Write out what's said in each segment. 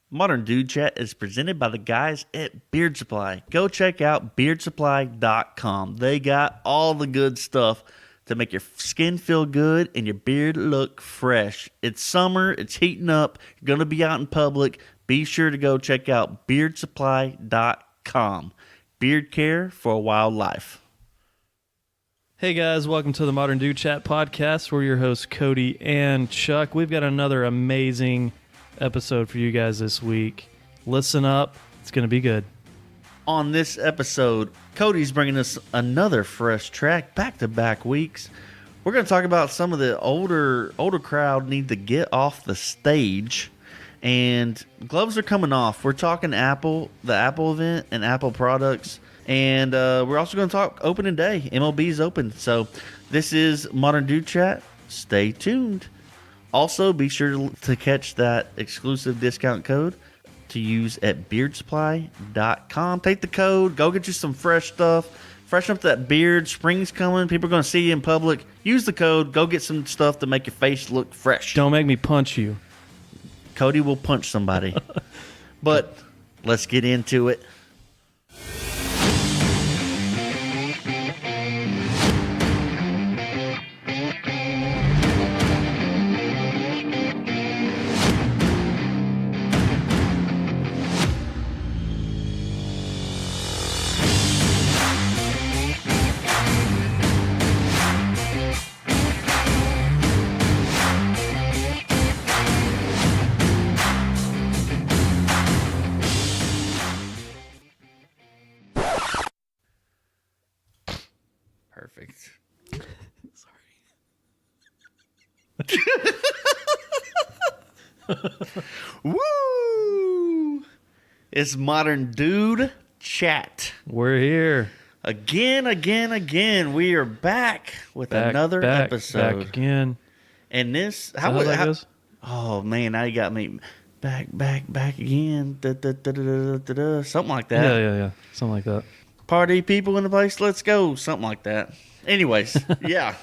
Modern Dude Chat is presented by the guys at Beard Supply. Go check out beardsupply.com. They got all the good stuff to make your skin feel good and your beard look fresh. It's summer, it's heating up, you're going to be out in public. Be sure to go check out beardsupply.com. Beard care for a wild life. Hey guys, welcome to the Modern Dude Chat podcast. We're your hosts, Cody and Chuck. We've got another amazing episode for you guys this week. Listen up, it's going to be good. On this episode, Cody's bringing us another fresh track, back-to-back weeks. We're going to talk about some of the older crowd need to get off the stage, and gloves are coming off. We're talking Apple, the Apple event, and Apple products, and we're also going to talk opening day. MLB's open, so this is Modern Dude Chat. Stay tuned. Also, be sure to catch that exclusive discount code to use at beardsupply.com. Take the code. Go get you some fresh stuff. Freshen up that beard. Spring's coming. People are going to see you in public. Use the code. Go get some stuff to make your face look fresh. Don't make me punch you. Cody will punch somebody. But let's get into it. Perfect. Sorry. Woo! It's Modern Dude Chat. We're here. Again. We are back with another episode. Back again. And this... How goes? Oh, man, now you got me back again. Something like that. Yeah. Something like that. Party people in the place, let's go. Something like that. Anyways, yeah.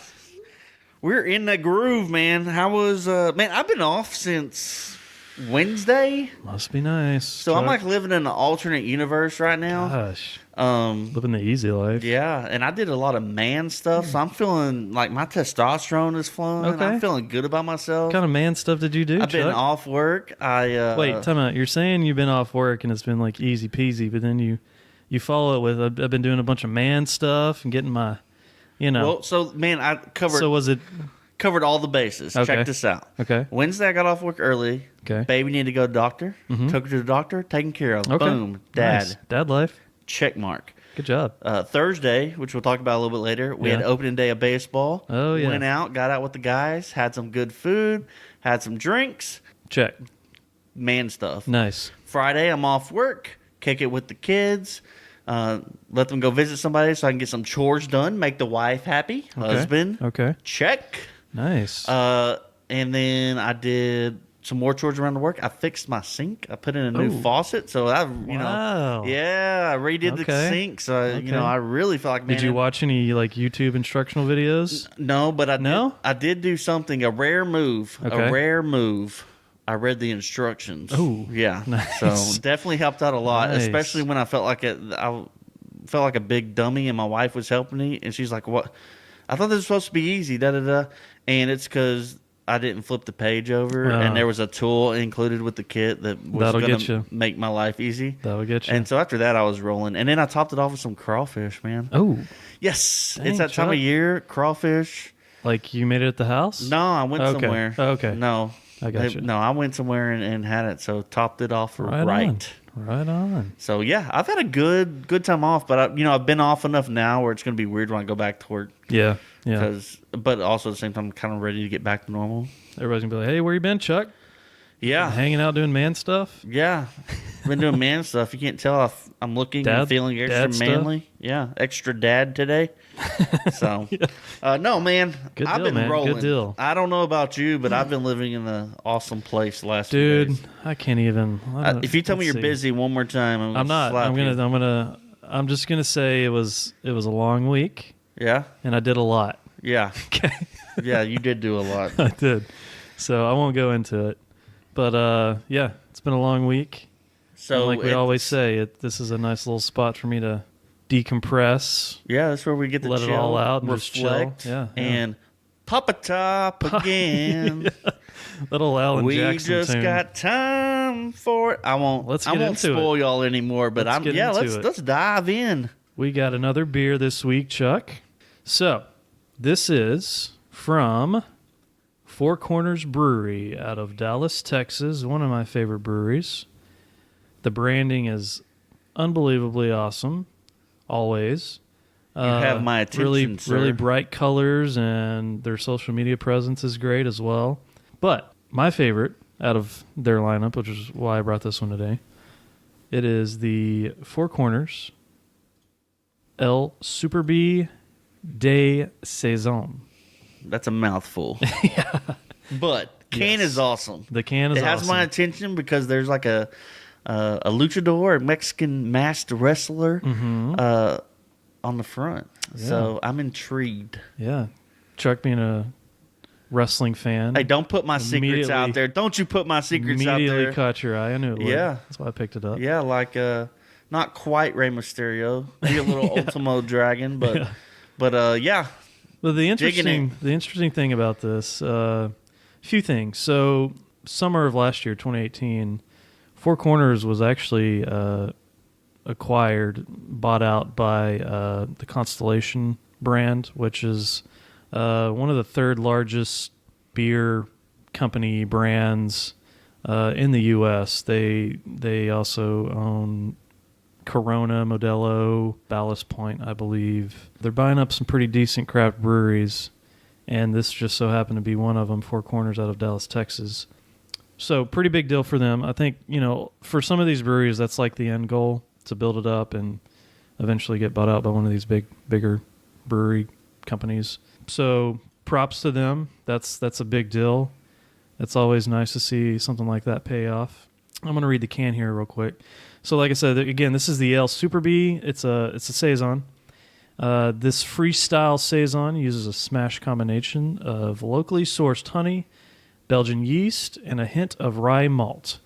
We're in the groove, man. How was, man, I've been off since Wednesday. Must be nice. So Chuck. I'm like living in an alternate universe right now. Gosh. Living the easy life. Yeah, and I did a lot of man stuff, so I'm feeling like my testosterone is flowing. Okay. I'm feeling good about myself. What kind of man stuff did you do, I've been Chuck? off work. Wait, time out. You're saying you've been off work and it's been like easy peasy, but then you follow it with, I've been doing a bunch of man stuff and getting my, Well, so, man, I covered... So was it... Covered all the bases. Okay. Check this out. Okay. Wednesday, I got off work early. Okay. Baby needed to go to the doctor. Mm-hmm. Took her to the doctor. Taken care of. Okay. Boom. Dad. Nice. Dad life. Check mark. Good job. Thursday, which we'll talk about a little bit later, we had opening day of baseball. Oh, yeah. Went out, got out with the guys, had some good food, had some drinks. Check. Man stuff. Nice. Friday, I'm off work. Kick it with the kids. Let them go visit somebody so I can get some chores done. Make the wife happy. Okay. Husband. Okay. Check. Nice. And then I did some more chores around the work. I fixed my sink. I put in a new faucet. So I, Wow. I redid the sink. So, I really felt like, man. Did you watch any like YouTube instructional videos? No, but I did do something, a rare move. Okay. A rare move. I read the instructions. Oh, yeah. nice. So definitely helped out a lot, Nice. especially when I felt like I felt like a big dummy and my wife was helping me. And she's like, what? I thought this was supposed to be easy, da-da-da. And it's because I didn't flip the page over, and there was a tool included with the kit that was going to make my life easy. That'll get you. And so after that, I was rolling. And then I topped it off with some crawfish, man. Oh. Yes. Dang, it's that time of year, crawfish. Like you made it at the house? No, I went somewhere. Okay. No. I got you. No, I went somewhere and had it, so topped it off right. Right on. So, yeah, I've had a good time off, but, I've been off enough now where it's going to be weird when I go back to work. Yeah. But also at the same time, I'm kind of ready to get back to normal. Everybody's going to be like, hey, where you been, Chuck? Yeah. Hanging out doing man stuff? Yeah. Been doing man stuff. You can't tell if I'm looking and feeling extra manly. Stuff? Yeah. Extra dad today. So, no, man. Good I've deal, been man. rolling. Good deal. I don't know about you, but I've been living in an awesome place the last Dude, few days. I can't even. If you tell me you're busy one more time, I'm not. slap you. I'm just gonna say it was a long week. Yeah. And I did a lot. Yeah. Okay. Yeah, you did do a lot. I did. So I won't go into it. But yeah, it's been a long week. So and like we always say, this is a nice little spot for me to decompress. Yeah, that's where we get to let chill, it all out and reflect, just chill. Yeah, and pop a top again. Little Alan we Jackson just tune. got time for it. I won't spoil y'all anymore, but let's dive in. We got another beer this week, Chuck. So this is from Four Corners Brewery out of Dallas, Texas, one of my favorite breweries. The branding is unbelievably awesome, always. You have my attention, sir. Really bright colors, and their social media presence is great as well. But my favorite out of their lineup, which is why I brought this one today, it is the Four Corners El Super B de Saison. That's a mouthful. Yeah. But can is awesome. The can is awesome. It has my attention because there's like a luchador, a Mexican masked wrestler on the front. Yeah. So I'm intrigued. Yeah. Chuck being a wrestling fan. Hey, don't put my secrets out there. Don't you put my secrets out there. Immediately caught your eye. I knew it would. Yeah. That's why I picked it up. Yeah, like not quite Rey Mysterio. Maybe a little Ultimo Dragon, but yeah. Well, the interesting thing about this, few things. So, summer of last year, 2018, Four Corners was actually bought out by the Constellation brand, which is one of the third largest beer company brands in the U.S. They also own Corona, Modelo, Ballast Point, I believe. They're buying up some pretty decent craft breweries, and this just so happened to be one of them, Four Corners out of Dallas, Texas. So pretty big deal for them. I think, for some of these breweries, that's like the end goal, to build it up and eventually get bought out by one of these bigger brewery companies. So props to them. That's a big deal. It's always nice to see something like that pay off. I'm going to read the can here real quick. So like I said, again, this is the El Super B. It's a Saison. This freestyle Saison uses a smash combination of locally sourced honey, Belgian yeast, and a hint of rye malt.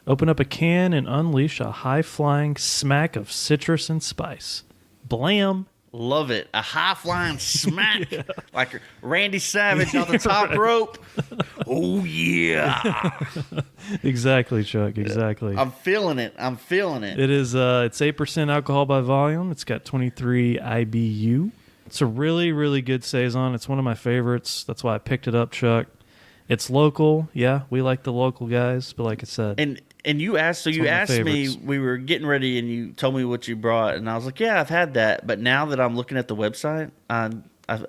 Open up a can and unleash a high-flying smack of citrus and spice. Blam! Love it. A high-flying smack. Yeah. Like Randy Savage off the top rope. Oh, yeah. Exactly, Chuck. Exactly. I'm feeling it. It is, it's 8% alcohol by volume. It's got 23 IBU. It's a really, really good Saison. It's one of my favorites. That's why I picked it up, Chuck. It's local. Yeah, we like the local guys, but like I said. And you asked me, we were getting ready and you told me what you brought, and I was like, yeah, I've had that. But now that I'm looking at the website, I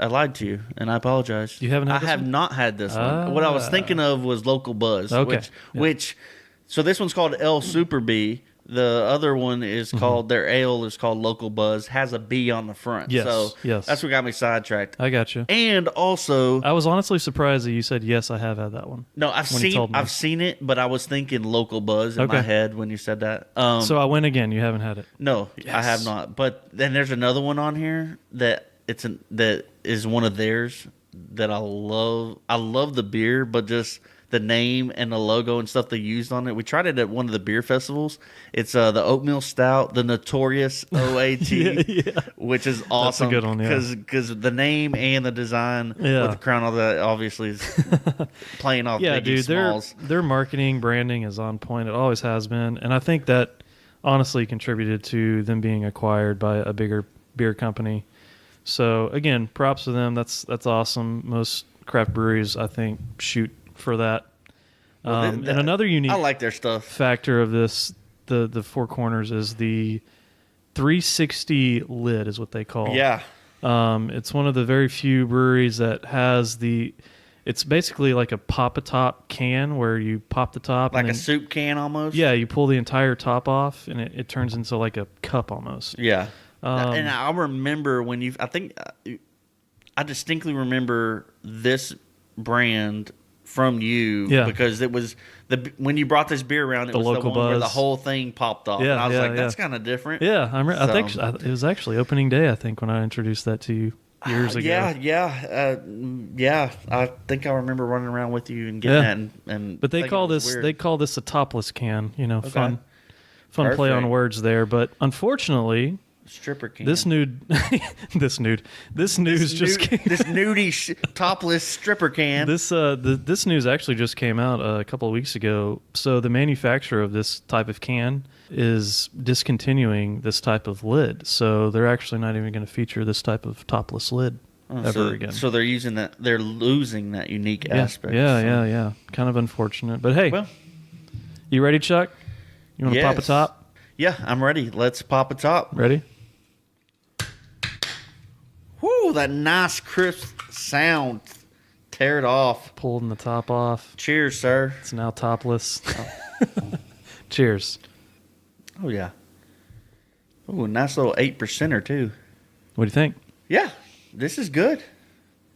lied to you, and I apologize. You haven't had this one? I have not had this one. What I was thinking of was Local Buzz, so this one's called El Super B. The other one is called, their ale is called Local Buzz, has a B on the front. Yes, so yes. That's what got me sidetracked. I got you. And also, I was honestly surprised that you said, yes, I have had that one. No, I've seen it, but I was thinking Local Buzz in my head when you said that. So I win again. You haven't had it. No, yes. I have not. But then there's another one on here that is one of theirs that I love. I love the beer, but just the name and the logo and stuff they used on it. We tried it at one of the beer festivals. It's the Oatmeal Stout, the Notorious OAT, which is awesome. That's a good one, because the name and the design with the crown, all that obviously is playing off Biggie Smalls. Their marketing, branding is on point. It always has been. And I think that honestly contributed to them being acquired by a bigger beer company. So again, props to them. That's awesome. Most craft breweries, I think, shoot for that. And another unique I like their stuff. Factor of this, the Four Corners, is the 360 lid is what they call. Yeah. It's one of the very few breweries that has it's basically like a pop-a-top can where you pop the top. Like a soup can almost? Yeah, you pull the entire top off and it turns into like a cup almost. Yeah. And I remember I distinctly remember this brand from you because it was when you brought this beer around, it was the one where the whole thing popped off. Yeah, and I was like, that's kind of different. Yeah, I think it was actually opening day, I think, when I introduced that to you. years ago. Yeah. I think I remember running around with you and getting that. And but they thinking call it was this weird. they call this a topless can. Fun play on Perfect. words there. But unfortunately, stripper can. this news just came. This nudie topless stripper can. This news actually just came out a couple of weeks ago. So the manufacturer of this type of can is discontinuing this type of lid. So they're actually not even going to feature this type of topless lid ever again. So they're using that. They're losing that unique aspect. Yeah. Kind of unfortunate. But hey, Well, you ready, Chuck? You want to pop a yes. top? Yeah, I'm ready. Let's pop a top. Ready? Whoo, that nice crisp sound. Tear it off. Pulling the top off. Cheers, sir. It's now topless. Cheers. Oh, yeah. Oh, nice little 8%er, too. What do you think? Yeah, this is good.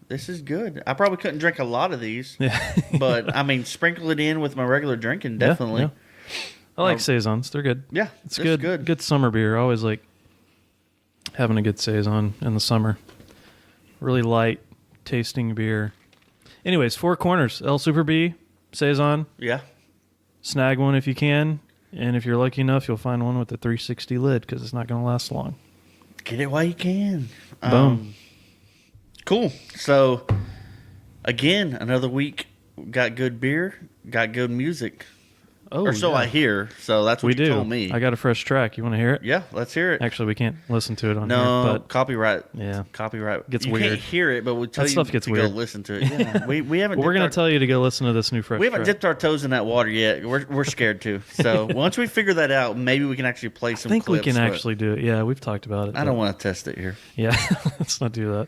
This is good. I probably couldn't drink a lot of these. Yeah. But, I mean, sprinkle it in with my regular drinking, definitely. Yeah. I like Saisons. They're good. Yeah, It's good. Good summer beer. I always like having a good Saison in the summer. Really light tasting beer. Anyways, Four Corners, El Super B, Saison. Yeah. Snag one if you can. And if you're lucky enough, you'll find one with a 360 lid because it's not going to last long. Get it while you can. Boom. Cool. So, again, another week. Got good beer. Got good music. Oh, Or so yeah. I hear. So that's what We you do. told me. I got a fresh track. You want to hear it? Yeah, let's hear it. Actually, we can't listen to it on No, here. But copyright. yeah. Copyright. Gets you weird. can't hear it, but we'll tell That you stuff gets to weird. go listen to it. Yeah, we haven't. we're dipped going our- to tell you to go listen to this new fresh We haven't track. dipped our toes in that water yet. We're scared to. So once we figure that out, maybe we can actually play some. I think we clips, can but actually do it. Yeah, we've talked about it. I don't want to test it here. Yeah, let's not do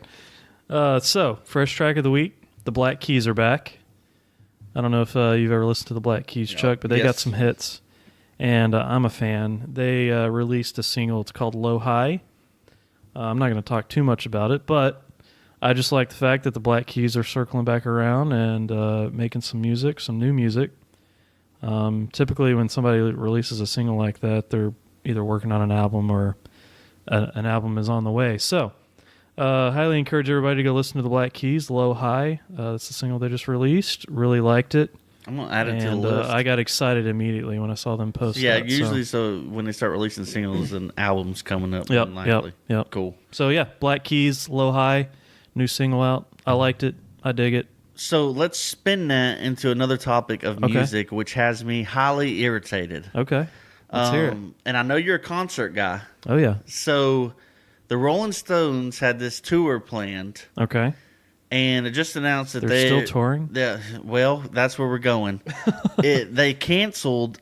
that. So, fresh track of the week. The Black Keys are back. I don't know if you've ever listened to the Black Keys, Chuck, but they got Yes. some hits, and I'm a fan. They released a single. It's called Low High. I'm not going to talk too much about it, but I just like the fact that the Black Keys are circling back around and making some music, some new music. Typically, when somebody releases a single like that, they're either working on an album or an album is on the way. So, highly encourage everybody to go listen to the Black Keys, Low High. That's the single they just released. Really liked it. I'm gonna add it to the And list. I got excited immediately when I saw them post Yeah, that, usually so when they start releasing singles and albums coming up, Yep, likely. yep. Cool. So, yeah, Black Keys, Low High, new single out. I liked it. I dig it. So let's spin that into another topic of Okay. music, which has me highly irritated. Okay. Let's hear it. And I know you're a concert guy. Oh, yeah. So the Rolling Stones had this tour planned, Okay. and it just announced that They're still touring? Yeah, well, that's where we're going. They canceled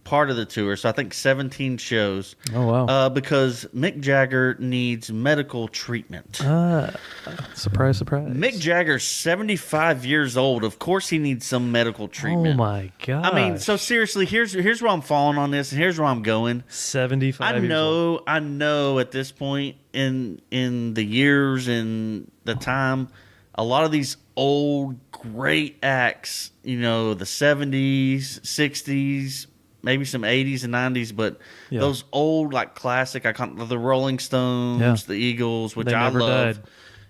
part of the tour, so I think 17 shows. Oh, wow. Because Mick Jagger needs medical treatment. Surprise, surprise. Mick Jagger's 75 years old. Of course, he needs some medical Oh, treatment. my God. I mean, so seriously, here's where I'm falling on this, and here's where I'm going. 75 years old. I know. At this point in the years and the time, a lot of these old great acts, the 70s, 60s, maybe some 80s and 90s, but Yeah. those old like classic icon, the Rolling Stones, Yeah. the Eagles, which They I never love. died.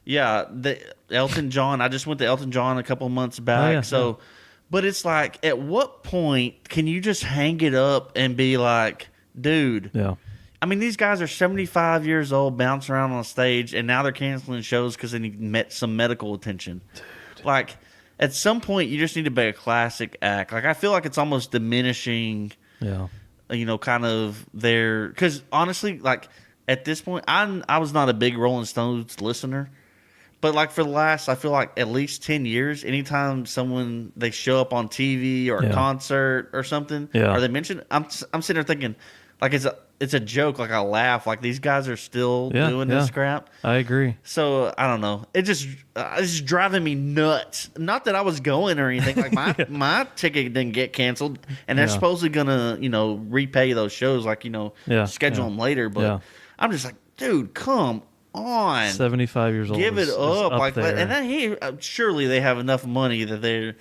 Yeah, Elton John. I just went to Elton John a couple months back. yeah, so, yeah. But it's like, at what point can you just hang it up and be like, dude? Yeah. I mean, these guys are 75 years old, bouncing around on a stage, and now they're canceling shows because they need some medical attention. Dude. Like, at some point, you just need to be a classic act. Like, I feel like it's almost diminishing, Yeah. kind of their... Because, honestly, like, at this point, I was not a big Rolling Stones listener. But, like, for the last, I feel like, at least 10 years, anytime they show up on TV or a Yeah. concert or something, Yeah. or they mention... I'm sitting there thinking, like, it's a joke. Like, I laugh. Like, these guys are still doing this crap. I agree. So, I don't know. It's just driving me nuts. Not that I was going or anything. Like, my ticket didn't get canceled. And they're Yeah. supposedly going to, repay those shows. Like, schedule them later. But Yeah. I'm just like, dude, come on. 75 years old. Give it is up. Like, there. and then surely they have enough money that they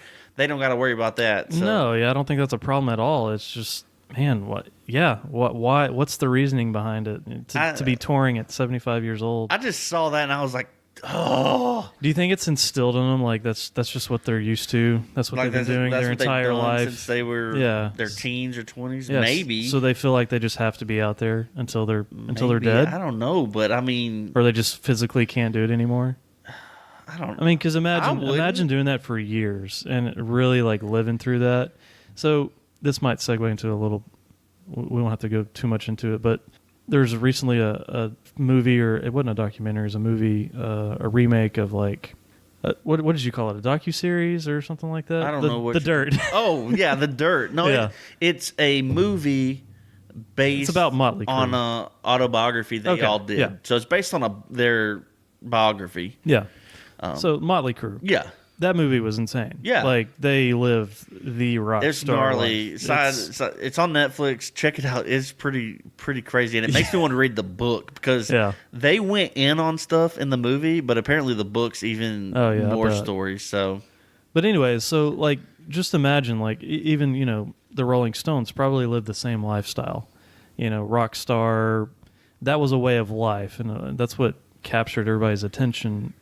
don't got to worry about that. So. No, yeah, I don't think that's a problem at all. It's just, man, what? Yeah, why? What's the reasoning behind it to be touring at 75 years old? I just saw that and I was like, Oh, Do you think it's instilled in them? Like that's just what they're used to. That's what they've been doing that's their what they've entire done life since they were their teens or 20s, Yes. maybe. So they feel like they just have to be out there until they're Maybe, dead. I don't know, but I mean, Or they just physically can't do it anymore. I mean, because imagine doing that for years and really like living through that. So this might segue into a little. We won't have to go too much into it, but there's recently a movie, or it wasn't a documentary, it was a movie, a remake of like. What did you call it? A docuseries or something like that? I don't know what The Dirt. Oh yeah, The Dirt. No, Yeah. it's a movie based. It's about Motley Crue. on a autobiography they all did. Yeah. So it's based on their biography. Yeah. So Motley Crue. Yeah, That movie was insane. Yeah. Like they live the rock it's star gnarly. life. It's on Netflix. Check it out. It's pretty crazy, and it makes me want to read the book because they went in on stuff in the movie, but apparently the book's even more stories. So, but anyways, so like just imagine like even the Rolling Stones probably lived the same lifestyle. Rock star. That was a way of life, and that's what captured everybody's attention.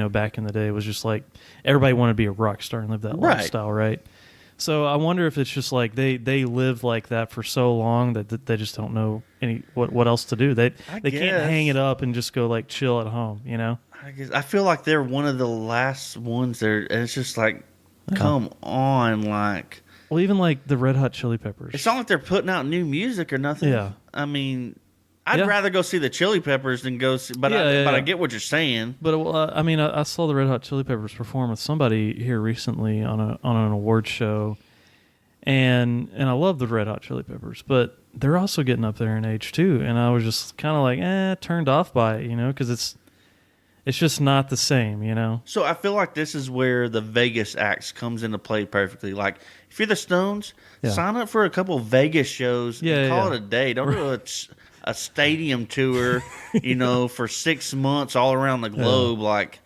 Back in the day, was just like everybody wanted to be a rock star and live that lifestyle, right? So I wonder if it's just like they lived like that for so long that they just don't know what else to do. They can't hang it up and just go like chill at home, I feel like they're one of the last ones there, and it's just like, come on, like. Well, even like the Red Hot Chili Peppers. It's not like they're putting out new music or nothing. Yeah. I mean, I'd rather go see the Chili Peppers than go see, but I get what you're saying. But I mean, I saw the Red Hot Chili Peppers perform with somebody here recently on an award show, and I love the Red Hot Chili Peppers, but they're also getting up there in age too, and I was just kind of like turned off by it, because it's just not the same, So I feel like this is where the Vegas acts comes into play perfectly. Like if you're the Stones, sign up for a couple Vegas shows and call it a day. Don't do a stadium tour, for 6 months all around the globe. Like,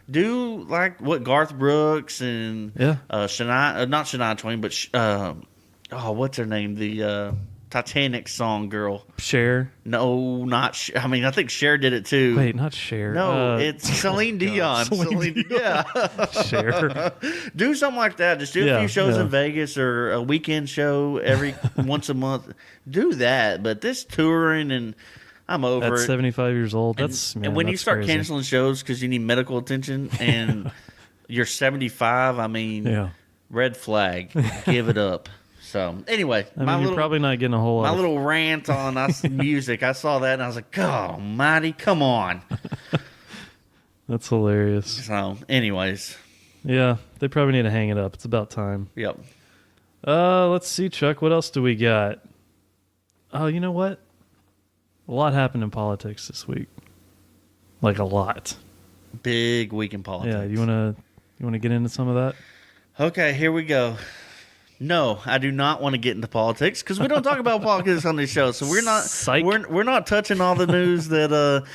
do like what Garth Brooks and Shania, not Shania Twain, but what's her name? The Titanic song girl. Cher? No, not Cher. I mean, I think Cher did it too. Wait, not Cher. No, it's Celine Dion. Celine Dion. Yeah. Cher. Do something like that. Just do a few shows in Vegas or a weekend show every once a month. Do that. But this touring, and I'm over it. 75 years old. And when you start canceling shows because you need medical attention and you're 75, I mean, red flag. Give it up. So anyway, you're probably not getting a whole lot. My little rant on music. I saw that and I was like, "God Almighty, come on!" That's hilarious. So, anyways, yeah, they probably need to hang it up. It's about time. Yep. Let's see, Chuck. What else do we got? Oh, you know what? A lot happened in politics this week. Like a lot. Big week in politics. Yeah, you wanna get into some of that? Okay, here we go. No, I do not want to get into politics because we don't talk about politics on this show. So we're not touching all the news that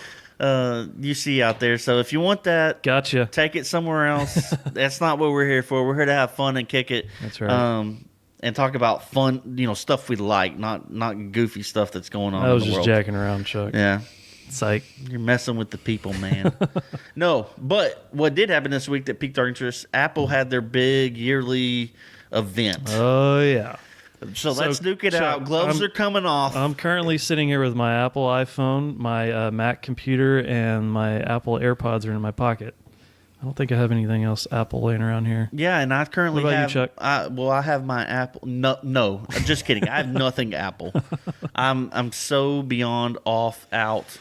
you see out there. So if you want that, gotcha. Take it somewhere else. That's not what we're here for. We're here to have fun and kick it. That's right. And talk about fun, stuff we like, not goofy stuff that's going on. I was in the just world. jacking around, Chuck. Yeah. Psych. You're messing with the people, man. No, but what did happen this week that piqued our interest? Apple had their big yearly event. Oh yeah. So let's duke it out. Gloves are coming off. I'm currently sitting here with my Apple iPhone, my Mac computer, and my Apple AirPods are in my pocket. I don't think I have anything else Apple laying around here. Yeah, and I currently what about have. You, Chuck? I have my Apple. No, just kidding. I have nothing Apple. I'm so beyond out.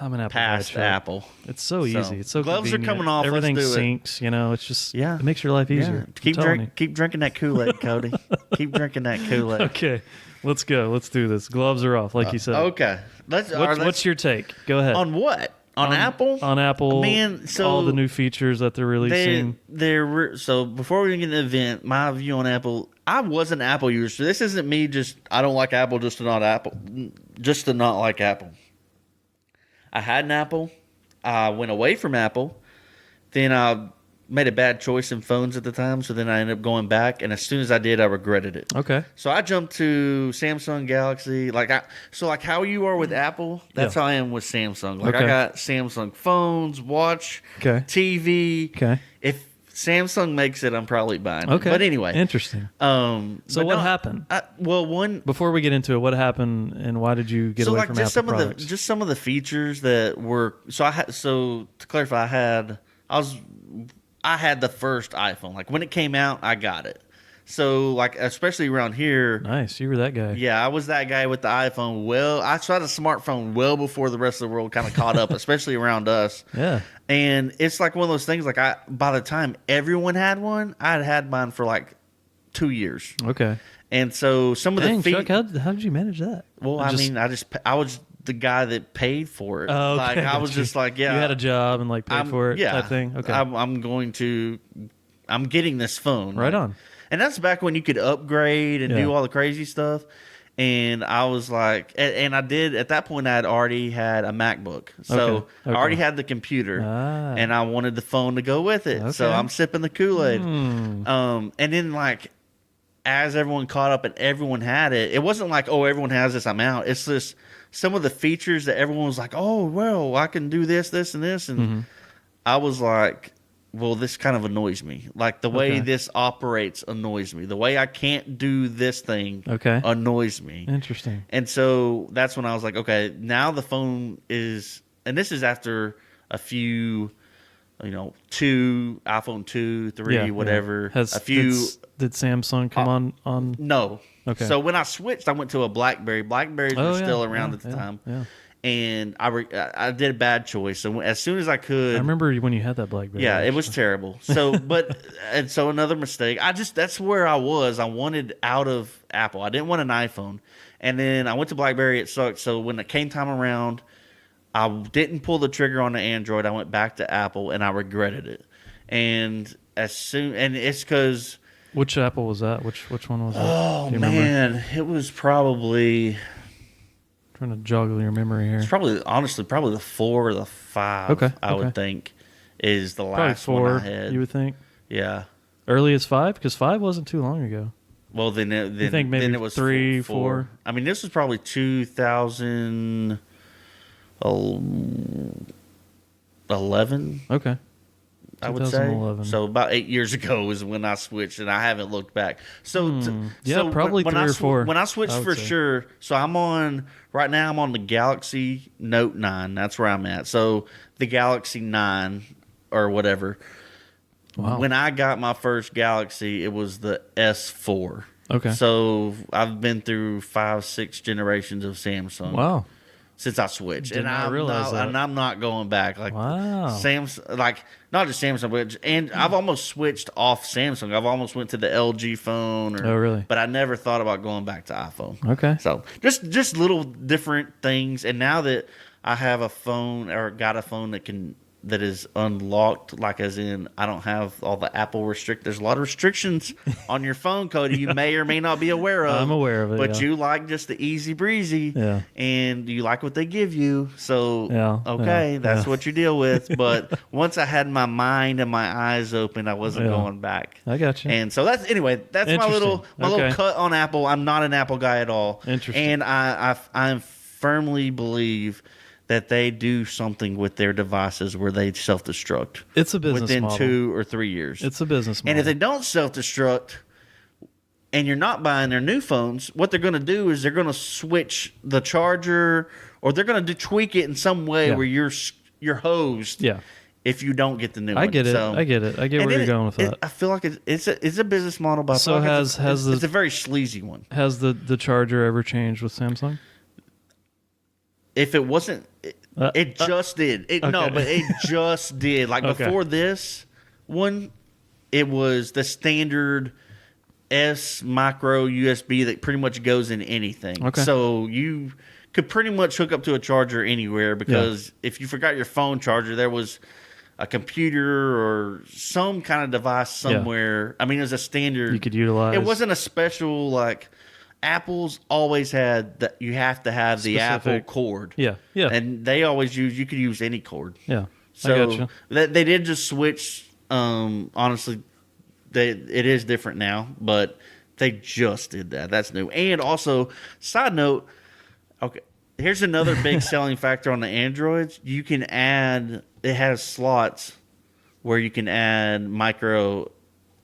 I'm an Apple past guy, Apple. It's so easy. It's so gloves convenient. are coming off. Everything Let's do syncs. It's just it makes your life easier. Yeah. Keep drinking that Kool-Aid, Cody. Keep drinking that Kool-Aid. Okay, let's go. Let's do this. Gloves are off, like you said. Okay. What's your take? Go ahead. On what? On Apple? On Apple. Man, so all the new features that they're releasing. So before we get into the event, my view on Apple, I was an Apple user. So this isn't me I don't like Apple just to not like Apple. I had an Apple. I went away from Apple. Then I made a bad choice in phones at the time, so then I ended up going back, and as soon as I did, I regretted it. Okay. So I jumped to Samsung Galaxy. Like how you are with Apple, that's how I am with Samsung. Like I Okay. got Samsung phones, watch, Okay. TV. Okay. If Samsung makes it, I'm probably buying it. Okay. But anyway. Interesting. So So what happened? One Before we get into it, what happened and why did you get away from just Apple some products? of the some of the features that were so to clarify, I had the first iPhone. Like when it came out, I got it. So like especially around here, Nice. You were that guy. yeah, I was that guy with the iPhone. Well, I tried a smartphone well before the rest of the world kind of caught up, especially around us. Yeah. And it's like one of those things. Like by the time everyone had one, I'd had mine for like 2 years. Okay. And so some of Dang, the Chuck, how did you manage that? well, I was the guy that paid for it. Oh, okay. Like I was Gotcha. just like, yeah, You had a job and like paid for it type thing? Okay. I'm getting this phone. Right on. And that's back when you could upgrade and Yeah. do all the crazy stuff. And I was like, and I did at that point. I had already had a MacBook, so Okay. I already had the computer, Ah. and I wanted the phone to go with it. So Okay. I'm sipping the Kool-Aid. Hmm. And then like as everyone caught up and everyone had it, it wasn't like, oh, everyone has this, I'm out. It's just some of the features that everyone was like, oh, well, I can do this, this, and this. And Mm-hmm. I was like, well, this kind of annoys me. Like the way Okay. this operates annoys me. The way I can't do this thing Okay. annoys me. Interesting. And so that's when I was like, okay, now the phone is, and this is after a few, two, iPhone 2, 3, Yeah, whatever. yeah. A few. Did Samsung come on? No. Okay. So when I switched, I went to a BlackBerry. Blackberries were still around at the time. Yeah. And I did a bad choice. So as soon as I could. I remember when you had that BlackBerry. Yeah, it was terrible. So, and so another mistake. That's where I was. I wanted out of Apple. I didn't want an iPhone. And then I went to BlackBerry. It sucked. So when it came time around, I didn't pull the trigger on the Android. I went back to Apple and I regretted it. And it's because. Which Apple was that? Which one was that? Oh, Do you remember? man. It was probably. Trying to joggle your memory here. It's probably the 4 or the 5. Okay, I would okay. think is the Probably last 4. one I had. You would think Yeah. early as 5 because 5 wasn't too long ago. Well, then You think maybe then it was 3, 4. 4? I mean, this was probably 2011. Okay. I would say. 2011. So about 8 years ago is when I switched, and I haven't looked back. Yeah, probably when 3 or 4, When I switched I would for say. sure. So I'm on right now. I'm on the Galaxy Note 9. That's where I'm at. So the Galaxy 9 or whatever. Wow. When I got my first Galaxy, it was the S4. Okay. So I've been through 5, 6 generations of Samsung. Wow. Since I switched, Did and not realize that. and I'm not going back. Like Wow. Samsung, like not just Samsung, and I've almost switched off Samsung. I've almost went to the LG phone. Oh, really? But I never thought about going back to iPhone. Okay. So just little different things. And now that I have a phone or got a phone that is unlocked, like as in I don't have all the Apple There's a lot of restrictions on your phone, Cody. You may or may not be aware of. I'm aware of it, but yeah. you like just the easy breezy, Yeah. and you like what they give you. So Yeah, okay, yeah, that's yeah. what you deal with. But once I had my mind and my eyes open, I wasn't Yeah. going back. I got you. And so that's my Interesting. little Okay. cut on Apple. I'm not an Apple guy at all. Interesting. And I firmly believe that they do something with their devices where they self-destruct It's a business within model. 2 or 3 years. It's a business model. And if they don't self-destruct and you're not buying their new phones, what they're going to do is they're going to switch the charger, or they're going to tweak it in some way Yeah. where you're hosed Yeah. if you don't get the new one. I get it. So, I get it. I get and where then you're going with that. I feel like it's a business model, but I So feel like has it's a very sleazy one. Has the charger ever changed with Samsung? If it wasn't, it just did. No, okay. but it just did. Like Okay. before this one, it was the standard S micro USB that pretty much goes in anything. Okay. So you could pretty much hook up to a charger anywhere, because if you forgot your phone charger, there was a computer or some kind of device somewhere. I mean, it was a standard. You could utilize. It wasn't a special, like Apple's always had that you have to have the Apple Specific. cord. Yeah. Yeah. And they always you could use any cord. yeah. I So got you. they did just switch Honestly, it is different now, but they just did that. That's new. And also, side note, okay, here's another big selling factor on the Androids. You can add, it has slots where you can add micro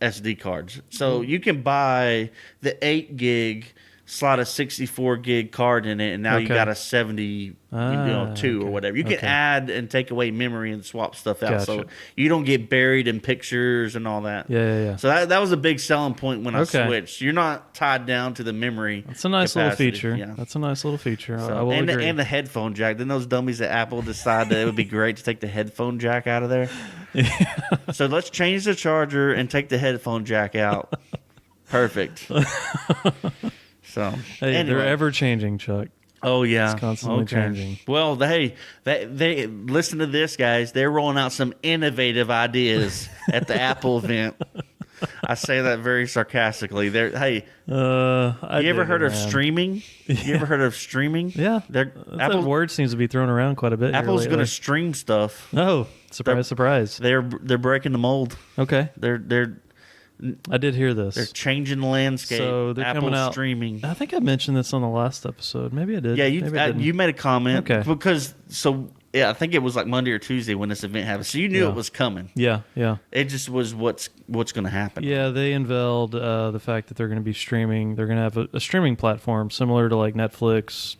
SD cards. So you can buy the 8 gig, slot a 64 gig card in it, and now you got a 72 or whatever. You can add and take away memory and swap stuff out. Gotcha. So you don't get buried in pictures and all that. Yeah. So that was a big selling point when I switched. You're not tied down to the memory. That's a nice capacity. little feature. Yeah. That's a nice little feature. So, I will agree. And the headphone jack. Didn't those dummies at Apple decide that it would be great to take the headphone jack out of there? So let's change the charger and take the headphone jack out. Perfect. So hey, anyway. they're ever changing, Chuck. Oh yeah, it's constantly changing. Well, they listen to this, guys. They're rolling out some innovative ideas at the Apple event. I say that very sarcastically. You ever heard of streaming? You ever heard of streaming? Yeah, that word seems to be thrown around quite a bit. Apple's going to stream stuff. Oh, surprise! They're breaking the mold. Okay, I did hear this. They're changing the landscape. So they're Apple coming out streaming. I think I mentioned this on the last episode. Maybe I did. Yeah, you made a comment. Okay. Because I think it was like Monday or Tuesday when this event happened. So you knew it was coming. Yeah. It just was what's going to happen. Yeah, they unveiled the fact that they're going to be streaming. They're going to have a streaming platform similar to like Netflix,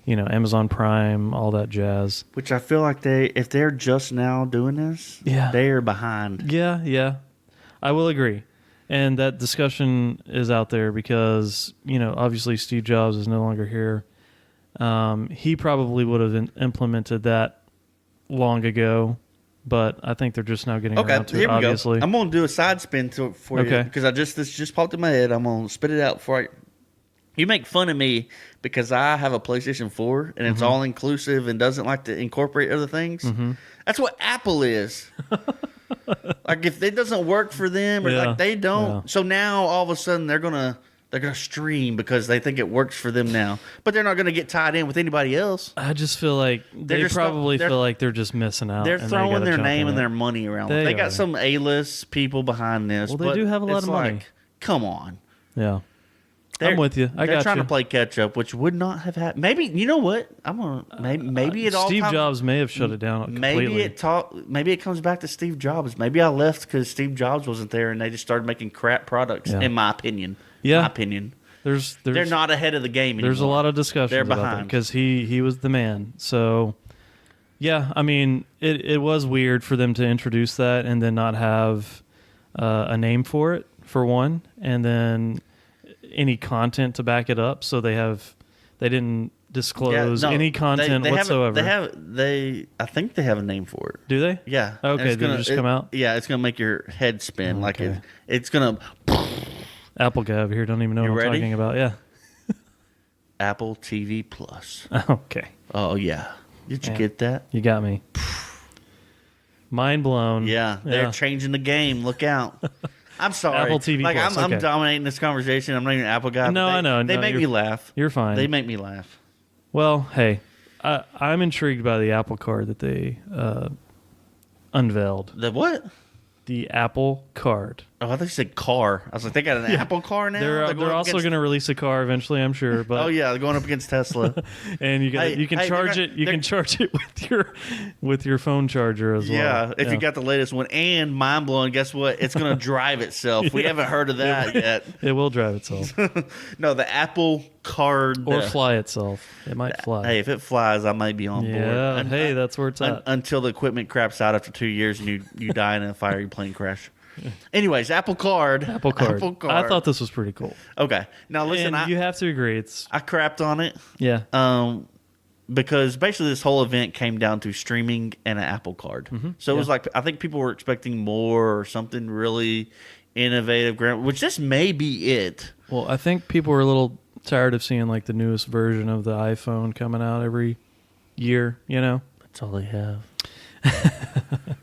Amazon Prime, all that jazz. Which I feel like if they're just now doing this, they are behind. Yeah. I will agree. And that discussion is out there because, obviously Steve Jobs is no longer here. He probably would have implemented that long ago, but I think they're just now getting around to it, obviously. Go. I'm going to do a side spin for you because this just popped in my head. I'm going to spit it out for you. You make fun of me because I have a PlayStation 4 and it's all inclusive and doesn't like to incorporate other things. Mm-hmm. That's what Apple is. Like if it doesn't work for them or like they don't. So now all of a sudden they're gonna stream because they think it works for them now. But they're not gonna get tied in with anybody else. I just feel like they probably feel like they're just missing out. They're throwing their name and their money around. They got some A-list people behind this. Well, they do have a lot of money. Come on. Yeah. I'm with you. They're trying to play catch up, which would not have happened. Maybe you know what? Maybe it all. Steve Jobs may have shut it down completely. Maybe it comes back to Steve Jobs. Maybe I left because Steve Jobs wasn't there, and they just started making crap products. In my opinion. Yeah. My opinion. They're not ahead of the game anymore. There's a lot of discussion. They're behind because he was the man. So yeah, I mean it was weird for them to introduce that and then not have a name for it for one, and then any content to back it up, so they didn't disclose any content whatsoever. I think they have a name for it. Do they? Yeah. Okay, did it just come out? Yeah, it's gonna make your head spin like it's gonna. Apple guy over here don't even know what I'm talking about. Yeah. Apple TV Plus. Okay. Oh yeah. Did you get that? You got me. Mind blown. Yeah, they're changing the game. Look out. I'm sorry. Apple TV Plus. I'm dominating this conversation. I'm not even an Apple guy. No, I know. They make me laugh. You're fine. They make me laugh. Well, hey, I'm intrigued by the Apple Card that they unveiled. The what? The Apple Card. Oh, I thought you said car. I was like, they got an Apple car now? They're also going to release a car eventually, I'm sure. But oh yeah, they're going up against Tesla. And you can charge it. You can charge it with your phone charger as well. Yeah, if you got the latest one. And mind blowing, guess what? It's going to drive itself. We haven't heard of that yet. It will drive itself. No, the Apple Card or fly itself. It might fly. Hey, if it flies, I might be on board. Yeah, hey, that's where it's at. Until the equipment craps out after 2 years and you die in a fiery plane crash. Anyways, Apple Card. Apple Card. I thought this was pretty cool. Okay. Now listen, you have to agree. I crapped on it. Yeah. Because basically this whole event came down to streaming and an Apple Card. Mm-hmm. So it was like, I think people were expecting more or something really innovative, which this may be it. Well, I think people were a little tired of seeing like the newest version of the iPhone coming out every year, That's all they have.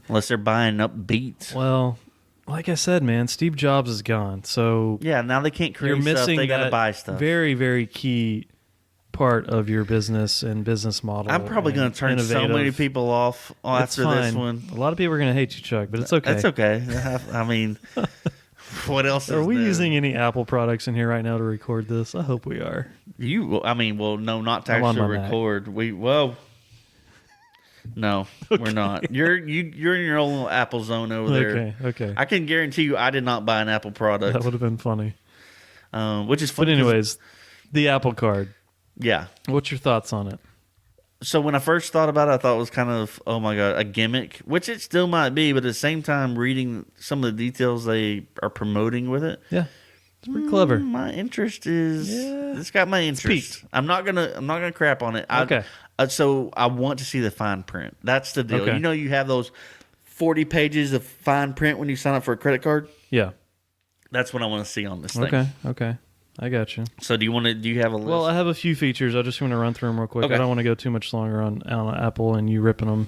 Unless they're buying up Beats. Well, like I said, man, Steve Jobs is gone. So yeah, now they can't create you're missing stuff. They got to buy stuff. Very, very key part of your business and business model. I'm probably going to turn so many people off after this one. A lot of people are going to hate you, Chuck, but it's okay. That's okay. I mean, what else are is we there? using any Apple products in here right now to record this? I hope we are. No, not to actually record. No, okay. We're not. You're in your own little Apple zone over there. Okay. I can guarantee you I did not buy an Apple product. That would have been funny. Which is funny. But anyways, the Apple Card. Yeah. What's your thoughts on it? So when I first thought about it, I thought it was kind of, oh my God, a gimmick, which it still might be, but at the same time, reading some of the details they are promoting with it. Yeah. It's pretty clever. My interest is, it's got my interest. I'm not gonna crap on it. Okay. So I want to see the fine print. That's the deal. Okay. You know, you have those 40 pages of fine print when you sign up for a credit card. Yeah. That's what I want to see on this thing. Okay. I got you. So do you have a list? Well, I have a few features. I just want to run through them real quick. Okay. I don't want to go too much longer on Apple and you ripping them.